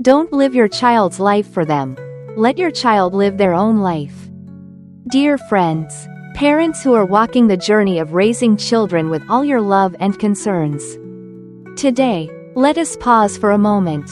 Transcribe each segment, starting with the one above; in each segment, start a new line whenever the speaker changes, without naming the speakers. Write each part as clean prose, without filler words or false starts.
Don't live your child's life for them. Let your child live their own life. Dear friends, parents who are walking the journey of raising children with all your love and concerns. Today, let us pause for a moment.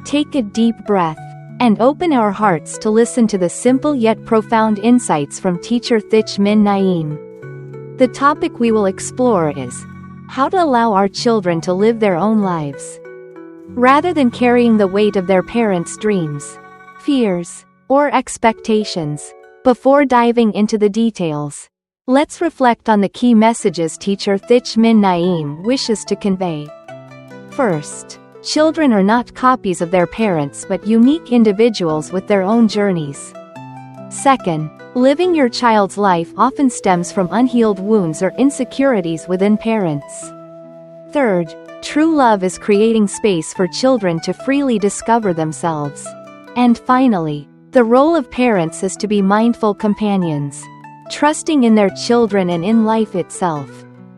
Take a deep breath, and open our hearts to listen to the simple yet profound insights from Teacher Thích Minh Niệm. The topic we will explore is how to allow our children to live their own lives, rather than carrying the weight of their parents' dreams, fears, or expectations. Before diving into the details, let's reflect on the key messages Teacher Thích Minh Niệm wishes to convey. First, children are not copies of their parents but unique individuals with their own journeys. Second, living your child's life often stems from unhealed wounds or insecurities within parents. Third, true love is creating space for children to freely discover themselves. And finally, the role of parents is to be mindful companions, trusting in their children and in life itself.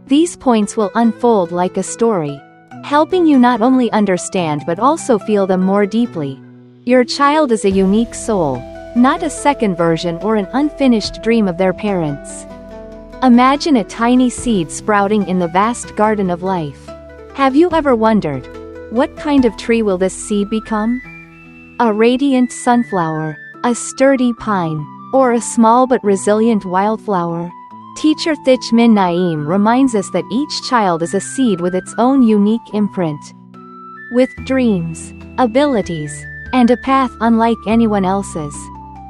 These points will unfold like a story, helping you not only understand but also feel them more deeply. Your child is a unique soul, not a second version or an unfinished dream of their parents. Imagine a tiny seed sprouting in the vast garden of life. Have you ever wondered, what kind of tree will this seed become? A radiant sunflower, a sturdy pine, or a small but resilient wildflower? Teacher Thích Minh Niệm reminds us that each child is a seed with its own unique imprint, with dreams, abilities, and a path unlike anyone else's.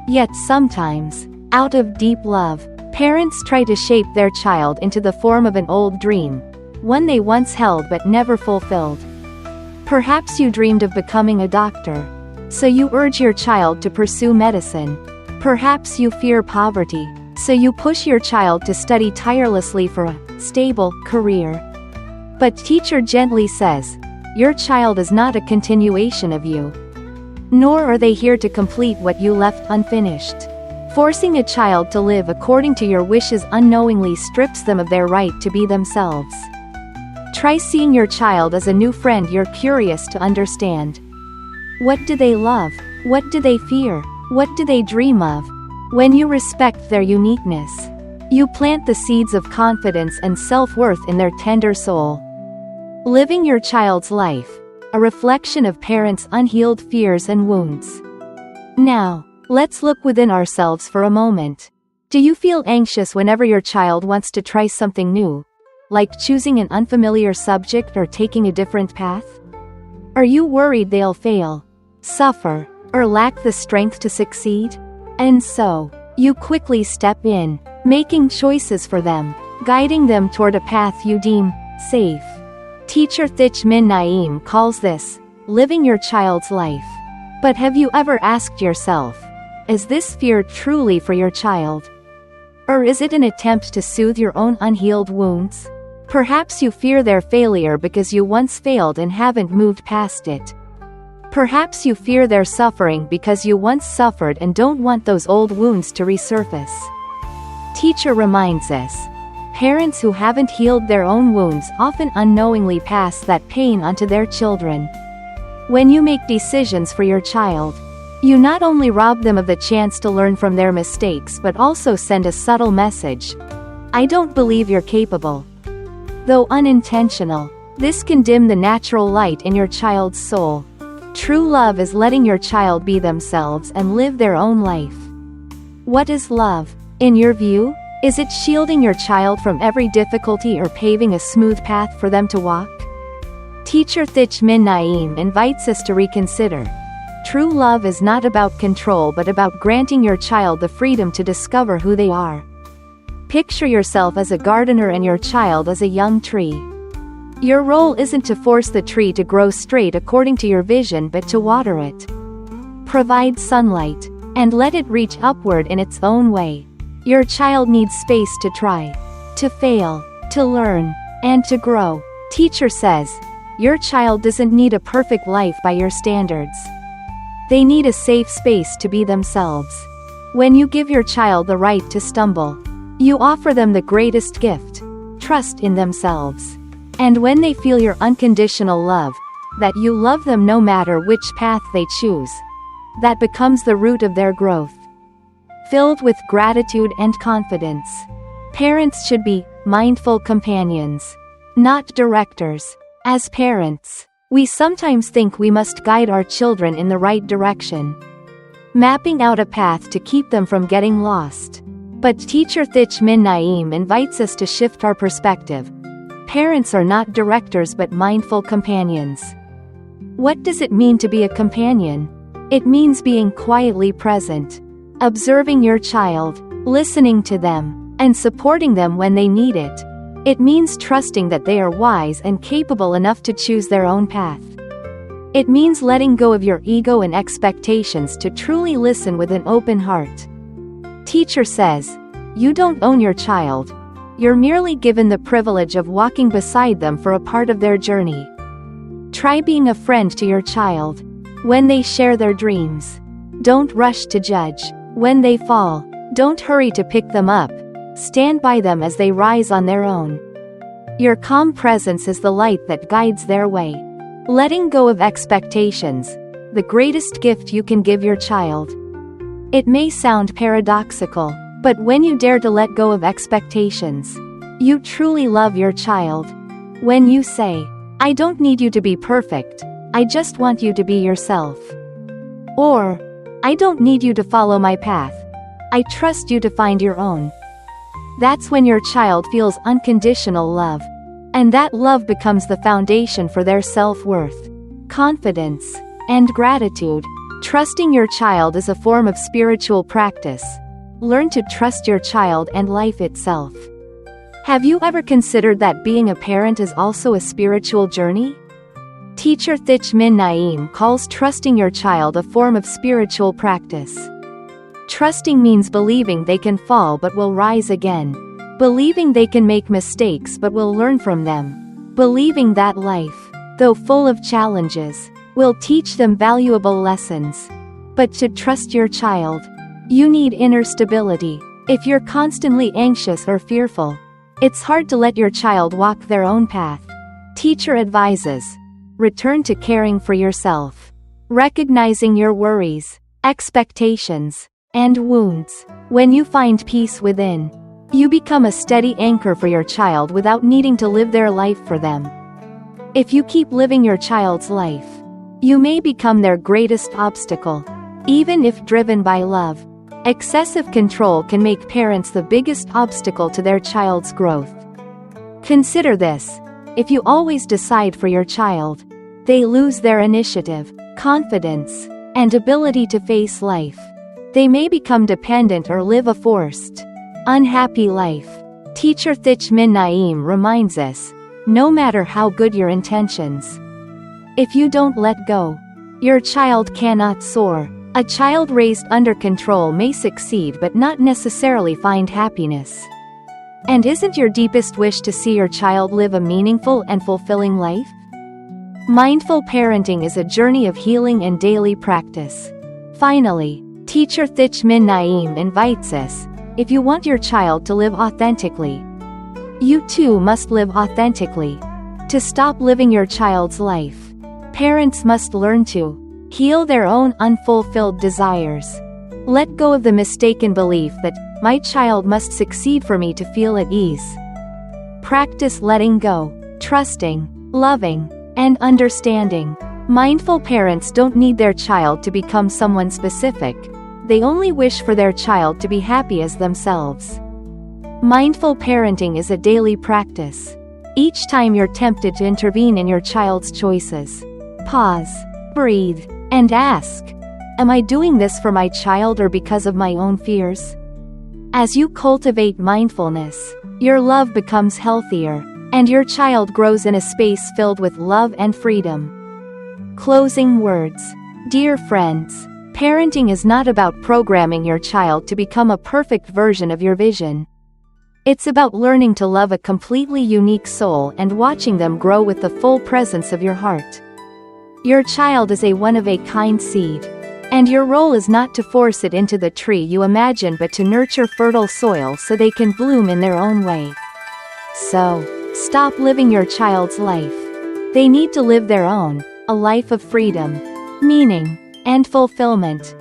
Yet sometimes, out of deep love, parents try to shape their child into the form of an old dream, one they once held but never fulfilled. Perhaps you dreamed of becoming a doctor, so you urge your child to pursue medicine. Perhaps you fear poverty, so you push your child to study tirelessly for a stable career. But teacher gently says, your child is not a continuation of you, nor are they here to complete what you left unfinished. Forcing a child to live according to your wishes unknowingly strips them of their right to be themselves. Try seeing your child as a new friend you're curious to understand. What do they love? What do they fear? What do they dream of? When you respect their uniqueness, you plant the seeds of confidence and self-worth in their tender soul. Living your child's life, a reflection of parents' unhealed fears and wounds. Now, let's look within ourselves for a moment. Do you feel anxious whenever your child wants to try something new, like choosing an unfamiliar subject or taking a different path? Are you worried they'll fail, suffer, or lack the strength to succeed? And so, you quickly step in, making choices for them, guiding them toward a path you deem safe. Teacher Thích Minh Niệm calls this living your child's life. But have you ever asked yourself, is this fear truly for your child? Or is it an attempt to soothe your own unhealed wounds? Perhaps you fear their failure because you once failed and haven't moved past it. Perhaps you fear their suffering because you once suffered and don't want those old wounds to resurface. Teacher reminds us, parents who haven't healed their own wounds often unknowingly pass that pain onto their children. When you make decisions for your child, you not only rob them of the chance to learn from their mistakes but also send a subtle message. I don't believe you're capable. Though unintentional, this can dim the natural light in your child's soul. True love is letting your child be themselves and live their own life. What is love, in your view? Is it shielding your child from every difficulty or paving a smooth path for them to walk? Teacher Thích Minh Niệm invites us to reconsider. True love is not about control but about granting your child the freedom to discover who they are. Picture yourself as a gardener and your child as a young tree. Your role isn't to force the tree to grow straight according to your vision but to water it. Provide sunlight, and let it reach upward in its own way. Your child needs space to try, to fail, to learn, and to grow. Teacher says, your child doesn't need a perfect life by your standards. They need a safe space to be themselves. When you give your child the right to stumble, you offer them the greatest gift, trust in themselves. And when they feel your unconditional love, that you love them no matter which path they choose. That becomes the root of their growth. Filled with gratitude and confidence. Parents should be mindful companions, not directors. As parents, we sometimes think we must guide our children in the right direction, mapping out a path to keep them from getting lost. But Teacher Thích Minh Niệm invites us to shift our perspective. Parents are not directors but mindful companions. What does it mean to be a companion? It means being quietly present, observing your child, listening to them, and supporting them when they need it. It means trusting that they are wise and capable enough to choose their own path. It means letting go of your ego and expectations to truly listen with an open heart. Teacher says, you don't own your child. You're merely given the privilege of walking beside them for a part of their journey. Try being a friend to your child. When they share their dreams, don't rush to judge. When they fall, don't hurry to pick them up. Stand by them as they rise on their own. Your calm presence is the light that guides their way. Letting go of expectations, the greatest gift you can give your child. It may sound paradoxical, but when you dare to let go of expectations, you truly love your child. When you say, I don't need you to be perfect, I just want you to be yourself. Or, I don't need you to follow my path, I trust you to find your own. That's when your child feels unconditional love. And that love becomes the foundation for their self-worth, confidence, and gratitude. Trusting your child is a form of spiritual practice. Learn to trust your child and life itself. Have you ever considered that being a parent is also a spiritual journey? Teacher Thích Minh Niệm calls trusting your child a form of spiritual practice. Trusting means believing they can fall but will rise again. Believing they can make mistakes but will learn from them. Believing that life, though full of challenges, will teach them valuable lessons. But to trust your child, you need inner stability. If you're constantly anxious or fearful, it's hard to let your child walk their own path. Teacher advises, return to caring for yourself. Recognizing your worries, expectations, and wounds. When you find peace within, you become a steady anchor for your child without needing to live their life for them. If you keep living your child's life, you may become their greatest obstacle. Even if driven by love, excessive control can make parents the biggest obstacle to their child's growth. Consider this: if you always decide for your child, they lose their initiative, confidence, and ability to face life. They may become dependent or live a forced, unhappy life. Teacher Thích Minh Niệm reminds us, no matter how good your intentions, if you don't let go, your child cannot soar. A child raised under control may succeed but not necessarily find happiness. And isn't your deepest wish to see your child live a meaningful and fulfilling life? Mindful parenting is a journey of healing and daily practice. Finally, Teacher Thích Minh Niệm invites us, if you want your child to live authentically, you too must live authentically. To stop living your child's life, parents must learn to heal their own unfulfilled desires. Let go of the mistaken belief that, my child must succeed for me to feel at ease. Practice letting go, trusting, loving, and understanding. Mindful parents don't need their child to become someone specific. They only wish for their child to be happy as themselves. Mindful parenting is a daily practice. Each time you're tempted to intervene in your child's choices, pause, breathe, and ask, am I doing this for my child or because of my own fears? As you cultivate mindfulness, your love becomes healthier, and your child grows in a space filled with love and freedom. Closing words. Dear friends, parenting is not about programming your child to become a perfect version of your vision. It's about learning to love a completely unique soul and watching them grow with the full presence of your heart. Your child is a one-of-a-kind seed, and your role is not to force it into the tree you imagine but to nurture fertile soil so they can bloom in their own way. So, stop living your child's life. They need to live their own. a life of freedom, meaning, and fulfillment.